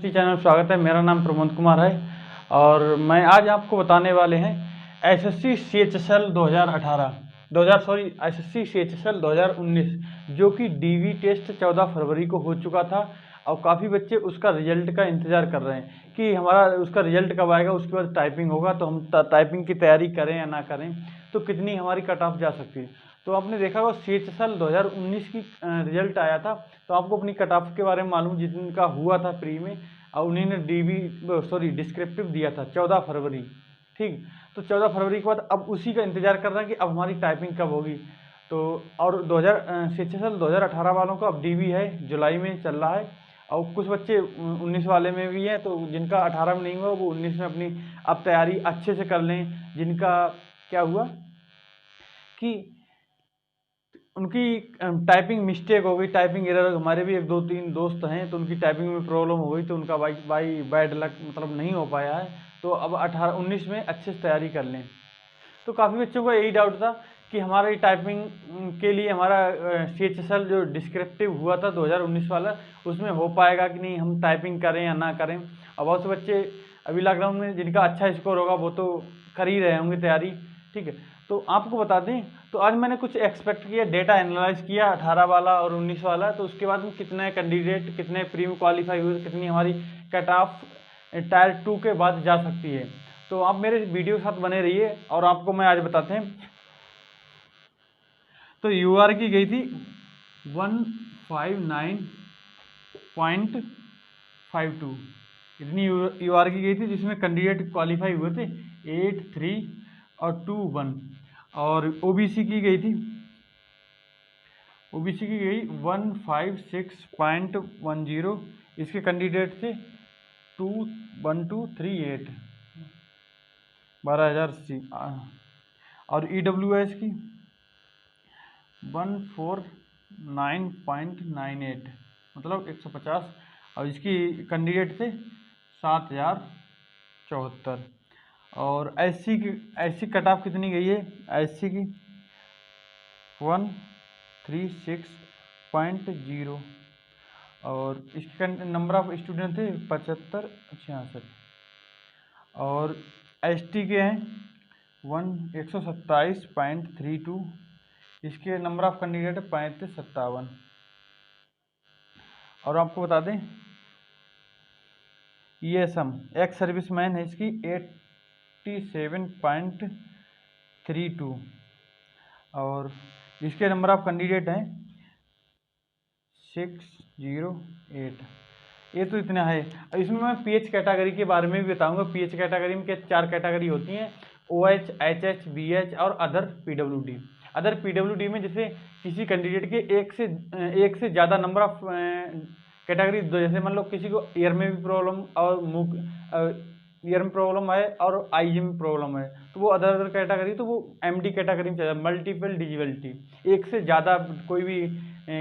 Channel में स्वागत है। मेरा नाम प्रमोद कुमार है और मैं आज आपको बताने वाले हैं एसएससी सीएचएसएल 2019 जो कि डीवी टेस्ट 14 फरवरी को हो चुका था और काफ़ी बच्चे उसका रिजल्ट का इंतज़ार कर रहे हैं कि हमारा उसका रिजल्ट कब आएगा, उसके बाद टाइपिंग होगा तो हम टाइपिंग की तैयारी करें या ना करें, तो कितनी हमारी कट ऑफ जा सकती है। तो आपने देखा होगा सीएचएसएल 2019 की रिजल्ट आया था, तो आपको अपनी कट ऑफ के बारे में मालूम जिनका हुआ था प्री में, और उन्होंने डिस्क्रिप्टिव दिया था 14 फरवरी। ठीक, तो 14 फरवरी के बाद अब उसी का इंतजार कर रहे हैं कि अब हमारी टाइपिंग कब होगी। तो और 2018 वालों का अब डीवी है, जुलाई में चल रहा है, और कुछ बच्चे 19 वाले में भी हैं, तो जिनका 18 में नहीं हुआ वो 19 में अपनी अब तैयारी अच्छे से कर लें। जिनका क्या हुआ कि उनकी टाइपिंग मिस्टेक हो गई, टाइपिंग एरर, हमारे भी एक दो तीन दोस्त हैं तो उनकी टाइपिंग में प्रॉब्लम हो गई, तो उनका बाई बैड लक मतलब नहीं हो पाया है। तो अब 18-19 में अच्छे से तैयारी कर लें। तो काफ़ी बच्चों का यही डाउट था कि हमारी टाइपिंग के लिए हमारा सीएचएसएल जो डिस्क्रिप्टिव हुआ था 2019 वाला, उसमें हो पाएगा कि नहीं, हम टाइपिंग करें या ना करें। और बहुत से बच्चे अभी लॉकडाउन में जिनका अच्छा स्कोर होगा वो तो कर ही रहे होंगे तैयारी। ठीक है, तो आपको बता दें, तो आज मैंने कुछ एक्सपेक्ट किया, डेटा एनालाइज किया 18 वाला और 19 वाला, तो उसके बाद में कितने कैंडिडेट कितने प्री में क्वालिफाई हुए, कितनी हमारी कट ऑफ टायर 2 के बाद जा सकती है। तो आप मेरे वीडियो के साथ बने रहिए और आपको मैं आज बताते हैं। तो यूआर की गई थी 159.52, इतनी यूआर की गई थी, जिसमें कैंडिडेट क्वालिफाई हुए थे 8, 3 और 2, 1। और ओबीसी की गई 156.10, इसके कैंडिडेट थे 21238, 12,000। और ईडब्ल्यूएस की 149.98 मतलब 150, और इसकी कैंडिडेट थे 7,074। और एससी कट ऑफ कितनी गई है, एससी की 136.0, और इसके नंबर ऑफ स्टूडेंट थे 75, 66। और एसटी के हैं 127.32, इसके नंबर ऑफ कैंडिडेट 35, 57। और आपको बता दें ईएसएम एक्स सर्विसमैन है, इसकी 87.32, और इसके नंबर ऑफ कैंडिडेट हैं 608। ये तो इतना है। इसमें मैं पीएच कैटेगरी के बारे में भी बताऊंगा। पीएच कैटेगरी में क्या 4 कैटेगरी होती हैं, ओएच, एचएच, बीएच और अदर पीडब्ल्यूडी। अदर पीडब्ल्यूडी में जैसे किसी कैंडिडेट के एक से ज़्यादा नंबर ऑफ कैटेगरी, जैसे मान लो किसी को ईयर में भी प्रॉब्लम और ईयर में प्रॉब्लम है और आईजी में प्रॉब्लम है, तो वो अदर कैटेगरी, तो वो एमडी कैटेगरी में चला, मल्टीपल डिजिबिलिटी। एक से ज़्यादा कोई भी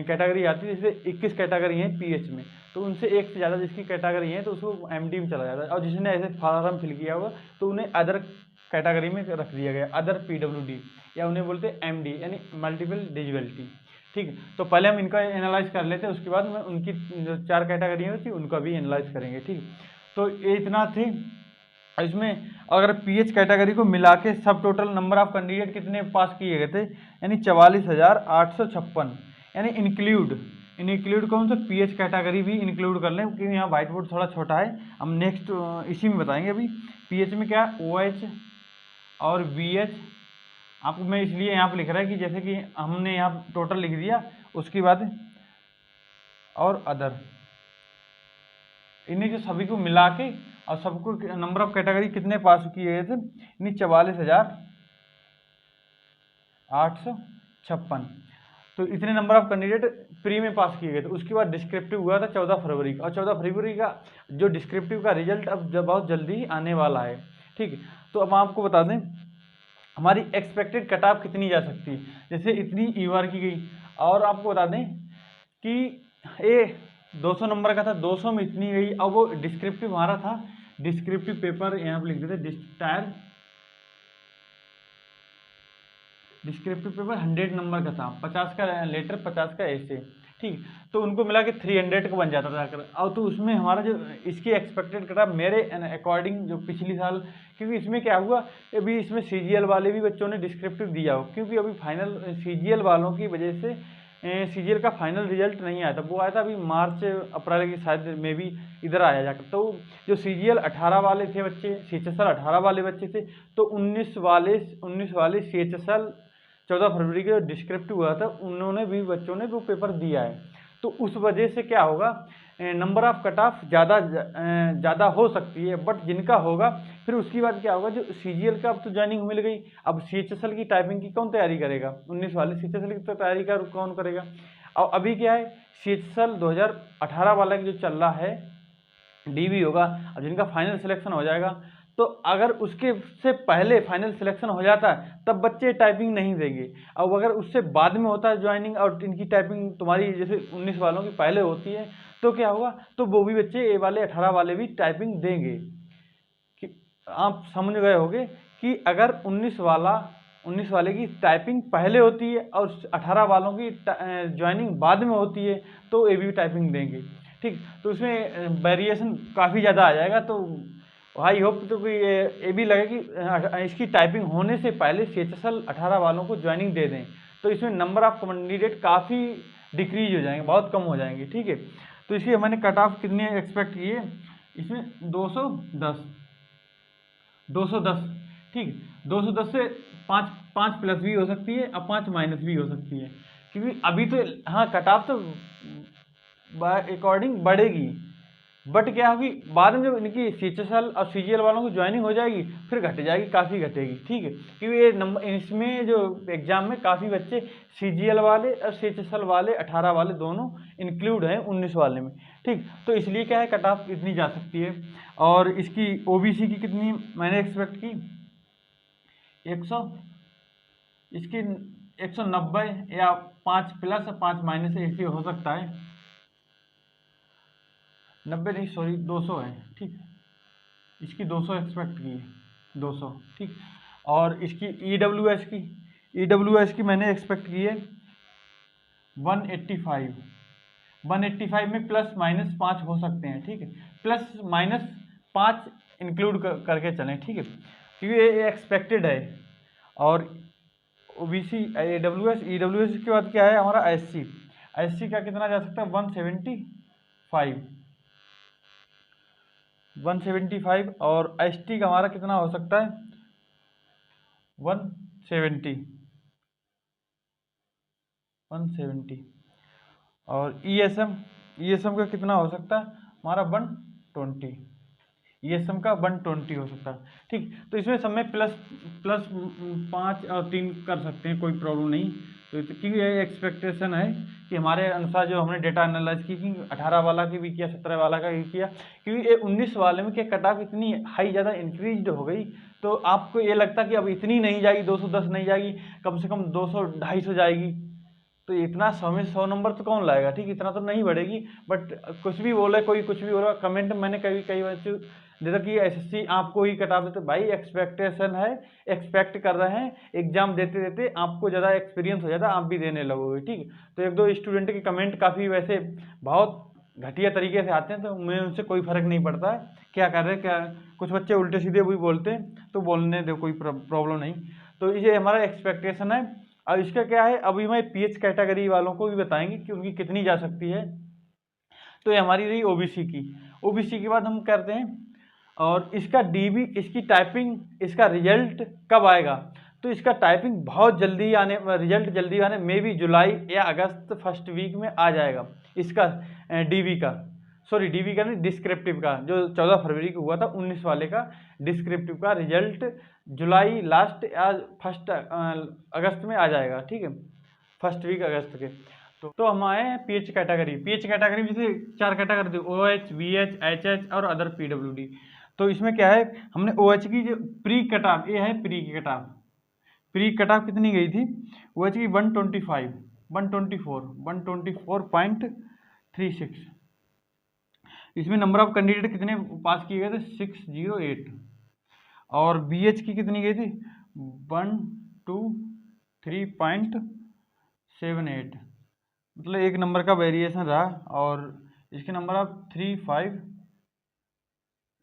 कैटेगरी आती है, जैसे 21 कैटेगरी है पीएच में, तो उनसे एक से ज़्यादा जिसकी कैटेगरी है तो उसको एमडी में चला जाता है। और जिसने ऐसे फॉर्म फिल किया होगा तो उन्हें अदर कैटेगरी में रख दिया गया, अदर पीडब्ल्यूडी, या उन्हें बोलते हैं एमडी यानी मल्टीपल डिजिबिलिटी। ठीक है, तो पहले हम इनका एनालाइज कर लेते हैं, उसके बाद में उनकी जो 4 कैटेगरी थी उनका भी एनालाइज करेंगे। ठीक, तो ये इतना थे। इसमें अगर पीएच कैटेगरी को मिला के सब टोटल नंबर ऑफ कैंडिडेट कितने पास किए गए थे, यानी 44,856, यानी इंक्लूड कौन सा, पीएच कैटेगरी भी इंक्लूड कर लें, क्योंकि यहाँ व्हाइट बोर्ड थोड़ा छोटा है, हम नेक्स्ट इसी में बताएंगे। अभी पीएच में क्या, ओएच और बीएच, आपको मैं इसलिए यहाँ पर लिख रहा है कि जैसे कि हमने यहाँ टोटल लिख दिया, उसके बाद और अदर, इन्हें जो सभी को मिला के और सबको नंबर ऑफ कैटेगरी कितने पास किए गए थे, यानी 44,856। तो इतने नंबर ऑफ कैंडिडेट प्री में पास किए गए थे। उसके बाद डिस्क्रिप्टिव हुआ था 14 फरवरी का, और 14 फरवरी का जो डिस्क्रिप्टिव का रिजल्ट अब बहुत जल्दी ही आने वाला है। ठीक है, तो अब आपको बता दें हमारी एक्सपेक्टेड कट ऑफ कितनी जा सकती है, जैसे इतनी ईवार की गई। और आपको बता दें कि ये 200 नंबर का था, 200 में इतनी गई। अब वो डिस्क्रिप्टिव हमारा था, डिस्क्रिप्टिव पेपर यहाँ पर लिख देते डिस्क्रिप्टिव पेपर 100 नंबर का था, 50 का लेटर 50 का ऐसे। ठीक। तो उनको मिला कि 300 का बन जाता था अगर, और तो उसमें हमारा जो इसकी एक्सपेक्टेड कट ऑफ मेरे अकॉर्डिंग जो पिछली साल, क्योंकि इसमें क्या हुआ, अभी इसमें सीजीएल वाले भी बच्चों ने डिस्क्रिप्टिव दिया हो, क्योंकि अभी फाइनल सीजीएल वालों की वजह से सीजीएल का फाइनल रिजल्ट नहीं आया था, वो आया था अभी मार्च अप्रैल की शायद में भी इधर आया जाकर। तो जो सीजीएल 18 वाले थे बच्चे, सीएचएसएल 18 वाले बच्चे थे, तो 19 वाले सीएचएसएल 14 फरवरी के डिस्क्रिप्टिव हुआ था, उन्होंने भी बच्चों ने वो पेपर दिया है। तो उस वजह से क्या होगा, नंबर ऑफ कट ऑफ ज़्यादा हो सकती है, बट जिनका होगा फिर उसकी बात क्या होगा, जो सीजीएल का अब तो ज्वाइनिंग मिल गई, अब सीएचएसएल की टाइपिंग की कौन तैयारी करेगा, 19 वाले सीएचएसएल की तो तैयारी कौन करेगा। और अभी क्या है, सीएचएसएल 2018 वाला जो चल रहा है डीवी होगा, अब जिनका फाइनल सिलेक्शन हो जाएगा, तो अगर उसके से पहले फाइनल सिलेक्शन हो जाता है तब बच्चे टाइपिंग नहीं देंगे। अब अगर उससे बाद में होता है ज्वाइनिंग और इनकी टाइपिंग तुम्हारी जैसे 19 वालों की पहले होती है, तो क्या होगा, तो वो भी बच्चे ए वाले 18 वाले भी टाइपिंग देंगे। कि आप समझ गए होंगे कि अगर 19 वाले की टाइपिंग पहले होती है और 18 वालों की ज्वाइनिंग बाद में होती है, तो ये भी टाइपिंग देंगे। ठीक, तो इसमें वेरिएशन काफ़ी ज़्यादा आ जाएगा। तो आई होप तो कि ये भी लगे कि इसकी टाइपिंग होने से पहले सीएचएसएल 18 वालों को ज्वाइनिंग दे दें, तो इसमें नंबर ऑफ कैंडिडेट काफ़ी डिक्रीज हो जाएंगे, बहुत कम हो जाएंगे। ठीक है, तो इसलिए मैंने कट ऑफ कितने एक्सपेक्ट किए, इसमें 210। ठीक, 210 से 5 प्लस भी हो सकती है और 5 माइनस भी हो सकती है, क्योंकि अभी तो हाँ कट ऑफ तो अकॉर्डिंग बढ़ेगी, बट क्या होगी बाद में जब इनकी सीएचएसएल और सीजीएल वालों की ज्वाइनिंग हो जाएगी फिर घट जाएगी, काफ़ी घटेगी। ठीक है, क्योंकि ये नंबर इसमें जो एग्जाम में काफ़ी बच्चे सीजीएल वाले और सीएचएसएल वाले 18 वाले दोनों इंक्लूड हैं 19 वाले में। ठीक, तो इसलिए क्या है कट ऑफ इतनी जा सकती है। और इसकी ओबीसी की कितनी मैंने एक्सपेक्ट की, 100, इसकी 190 या 5 प्लस 5 माइनस ऐसी हो सकता है, 90 नहीं सॉरी 200 है। ठीक, इसकी 200 एक्सपेक्ट की है, 200। ठीक, और इसकी ईडब्ल्यूएस की मैंने एक्सपेक्ट की है 185 में प्लस माइनस 5 हो सकते हैं। ठीक है, प्लस माइनस 5 इंक्लूड करके चलें। ठीक है, क्योंकि ये एक्सपेक्टेड है। और ओबीसी ईडब्ल्यूएस के बाद क्या है हमारा एससी का कितना जा सकता है 175 और एसटी का हमारा कितना हो सकता है 170 और ईएसएम का कितना हो सकता है हमारा 120, ईएसएम का 120 हो सकता है। ठीक, तो इसमें सब में प्लस 5 और 3 कर सकते हैं, कोई प्रॉब्लम नहीं। तो क्योंकि ये एक्सपेक्टेशन है कि हमारे अनुसार जो हमने डेटा एनालाइज की 18 वाला की भी किया, 17 वाला का भी किया, क्योंकि ये 19 वाले में क्या कट ऑफ इतनी हाई ज़्यादा इंक्रीज हो गई, तो आपको ये लगता कि अब इतनी नहीं जाएगी, 210 नहीं जाएगी, कम से कम 200-250 जाएगी। तो इतना 100 में 100 नंबर तो कौन लाएगा। ठीक, इतना तो नहीं बढ़ेगी, बट कुछ भी बोले कोई कुछ भी बोला, कमेंट मैंने कई बच्चे जैसा कि एसएससी आपको ही कटा देते, भाई एक्सपेक्टेशन है, एक्सपेक्ट कर रहे हैं, एग्जाम देते देते आपको ज़्यादा एक्सपीरियंस हो जाता है, आप भी देने लगोगे। ठीक, तो 1-2 स्टूडेंट के कमेंट काफ़ी वैसे बहुत घटिया तरीके से आते हैं, तो मैं उनसे कोई फ़र्क नहीं पड़ता है क्या कर रहे हैं, क्या कुछ बच्चे उल्टे सीधे भी बोलते हैं, तो बोलने दो, कोई प्रॉब्लम नहीं। तो ये हमारा एक्सपेक्टेशन है। अब इसका क्या है, अभी मैं पीएच कैटेगरी वालों को भी बताएंगे कि उनकी कितनी जा सकती है। तो ये हमारी रही ओबीसी के बाद हम करते हैं, और इसका डीबी, इसकी टाइपिंग, इसका रिजल्ट कब आएगा। तो इसका टाइपिंग बहुत जल्दी आने, रिजल्ट जल्दी आने, मे बी जुलाई या अगस्त फर्स्ट वीक में आ जाएगा इसका डीबी का नहीं, डिस्क्रिप्टिव का, जो 14 फरवरी को हुआ था 19 वाले का डिस्क्रिप्टिव का रिजल्ट जुलाई लास्ट या फर्स्ट अगस्त में आ जाएगा। ठीक है, फर्स्ट वीक अगस्त के। तो हम आए हैं पीएच कैटेगरी में जैसे 4 कैटेगरी थी, OH, VH, HH और अदर PWD। तो इसमें क्या है, हमने OH की जो प्री कट ऑफ, ये है प्री कट ऑफ कितनी गई थी, OH की 124.36। इसमें नंबर ऑफ कैंडिडेट कितने पास किए गए थे 608, और BH की कितनी गई थी 123.78, मतलब 1 नंबर का वेरिएशन रहा, और इसके नंबर आप 3, 5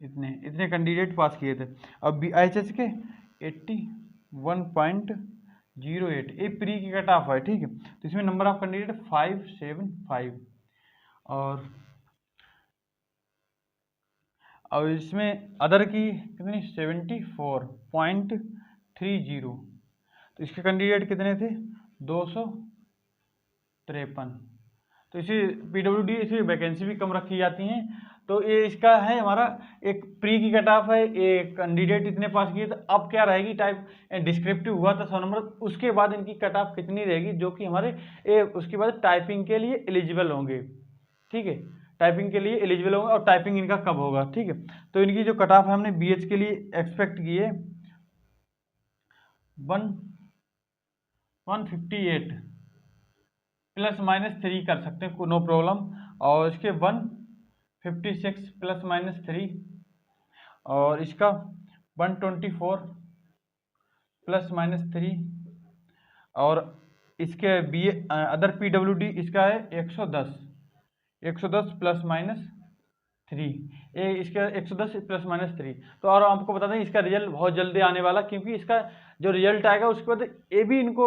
इतने इतने कैंडिडेट पास किए थे। अब BHS के 81.08, ये प्री की कट ऑफ है, ठीक है। तो इसमें नंबर ऑफ कैंडिडेट 575, और इसमें अदर की कितनी 74.30। तो इसके कैंडिडेट कितने थे 253। तो इसी PWD इसी वैकेंसी भी कम रखी जाती हैं। तो ये इसका है हमारा एक प्री की कट ऑफ है, ये कैंडिडेट इतने पास किए। तो अब क्या रहेगी, टाइप डिस्क्रिप्टिव हुआ था 100 नंबर, उसके बाद इनकी कट ऑफ कितनी रहेगी, जो कि हमारे उसके बाद टाइपिंग के लिए एलिजिबल होंगे, ठीक है। टाइपिंग के लिए एलिजिबल होंगे, और टाइपिंग इनका कब होगा, ठीक है। तो इनकी जो कट ऑफ है हमने BH के लिए एक्सपेक्ट की है 158 ±3 कर सकते हैं, नो प्रॉब्लम। और इसके 156 ±3, और इसका 124 ±3, और इसके अदर PWD इसका है 110 ±3, ये इसका 110 ±3। तो और आपको बता दें इसका रिजल्ट बहुत जल्दी आने वाला, क्योंकि इसका जो रिजल्ट आएगा उसके बाद ये भी इनको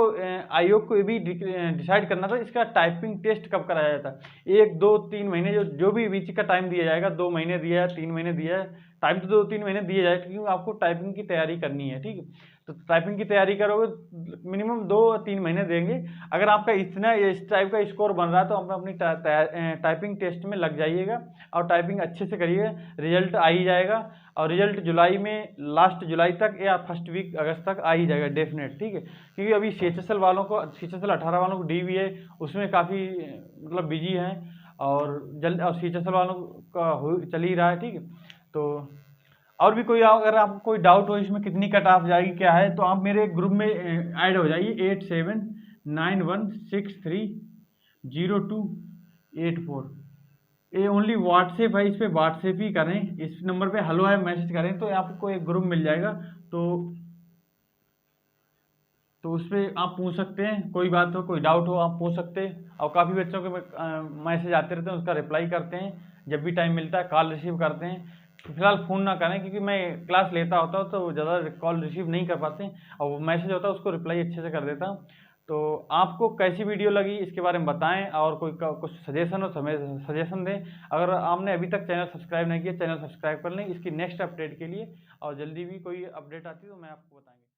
आयोग को ये भी डिसाइड करना था इसका टाइपिंग टेस्ट कब कराया जाता है। 1, 2, 3 महीने जो भी बीच का टाइम दिया जाएगा, 2 महीने दिया है, 3 महीने दिया है, टाइम तो 2-3 महीने दिए जाए, क्योंकि आपको टाइपिंग की तैयारी करनी है, ठीक है। तो टाइपिंग की तैयारी करोगे मिनिमम 2-3 महीने देंगे। अगर आपका इतना इस टाइप का स्कोर बन रहा है तो आप अपनी टाइपिंग टेस्ट में लग जाइएगा, और टाइपिंग अच्छे से करिएगा, रिजल्ट आ ही जाएगा। और रिजल्ट जुलाई में, लास्ट जुलाई तक या फर्स्ट वीक अगस्त तक आ ही जाएगा डेफिनेट, ठीक है। क्योंकि अभी CHSL वालों को, CHSL 18 वालों को DVA उसमें काफ़ी मतलब बिजी हैं, और जल्द, और CHSL वालों का चल ही रहा है, ठीक है। तो और भी कोई अगर आपको कोई डाउट हो इसमें कितनी कट ऑफ जाएगी क्या है, तो आप मेरे ग्रुप में ऐड हो जाइए 8791630284। ये ओनली व्हाट्सएप है, इस पर व्हाट्सएप ही करें, इस नंबर पे हेलो है मैसेज करें तो आपको एक ग्रुप मिल जाएगा। तो उस पर आप पूछ सकते हैं, कोई बात हो, कोई डाउट हो आप पूछ सकते हैं। और काफ़ी बच्चों के मैसेज आते रहते हैं, उसका रिप्लाई करते हैं जब भी टाइम मिलता है, कॉल रिसीव करते हैं। फिलहाल फ़ोन ना करें, क्योंकि मैं क्लास लेता होता हूँ तो ज़्यादा कॉल रिसीव नहीं कर पाते हैं, और वो मैसेज होता है उसको रिप्लाई अच्छे से कर देता हूँ। तो आपको कैसी वीडियो लगी इसके बारे में बताएं, और कोई कुछ सजेशन हो तो हमें सजेशन दें। अगर आपने अभी तक चैनल सब्सक्राइब नहीं किया, चैनल सब्सक्राइब कर लें इसकी नेक्स्ट अपडेट के लिए, और जल्दी भी कोई अपडेट आती है तो मैं आपको बताएंगे।